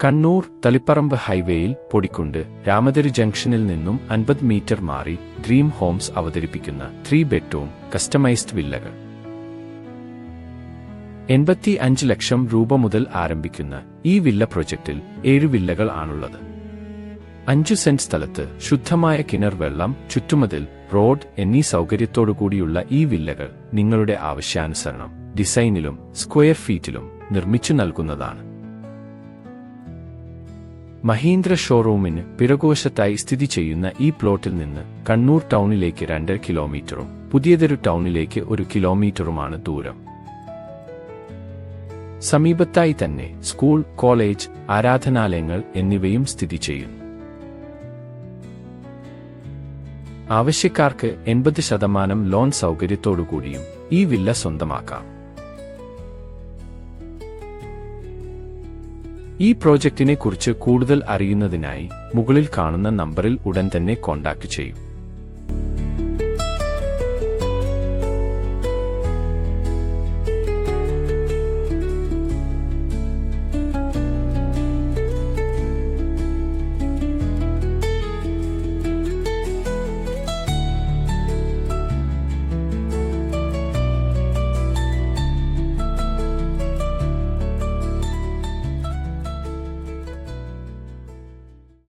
കണ്ണൂർ തളിപ്പറമ്പ് ഹൈവേയിൽ പൊടിക്കുണ്ട് രാമതരി ജംഗ്ഷനിൽ നിന്നും 50 മീറ്റർ മാറി ഡ്രീം ഹോംസ് അവതരിപ്പിക്കുന്ന 3 ബെഡ്റൂം കസ്റ്റമൈസ്ഡ് വില്ലകൾ. 85 ലക്ഷം രൂപ മുതൽ ആരംഭിക്കുന്ന ഈ വില്ല പ്രൊജക്റ്റിൽ 7 വില്ലകൾ ആണുള്ളത്. 5 സെന്റ് സ്ഥലത്ത് ശുദ്ധമായ കിണർ വെള്ളം, ചുറ്റുമതിൽ, റോഡ് എന്നീ സൗകര്യത്തോടുകൂടിയുള്ള ഈ വില്ലകൾ നിങ്ങളുടെ ആവശ്യാനുസരണം ഡിസൈനിലും സ്ക്വയർ ഫീറ്റിലും നിർമ്മിച്ചു നൽകുന്നതാണ്. മഹീന്ദ്ര ഷോറൂമിന് പിറകുവശത്തായി സ്ഥിതി ചെയ്യുന്ന ഈ പ്ലോട്ടിൽ നിന്ന് കണ്ണൂർ ടൗണിലേക്ക് 2.5 കിലോമീറ്ററും പുതിയതൊരു ടൗണിലേക്ക് 1 കിലോമീറ്ററുമാണ് ദൂരം. സമീപത്തായി തന്നെ സ്കൂൾ, കോളേജ്, ആരാധനാലയങ്ങൾ എന്നിവയും സ്ഥിതി ചെയ്യുന്നു. ആവശ്യക്കാർക്ക് 80% ലോൺ സൗകര്യത്തോടുകൂടിയും ഈ വില്ല സ്വന്തമാക്കാം. ഈ പ്രോജക്റ്റിനെ കുറിച്ച് കൂടുതൽ അറിയുന്നതിനായി മുകളിൽ കാണുന്ന നമ്പറിൽ ഉടൻ തന്നെ കോൺടാക്ട് ചെയ്യൂ.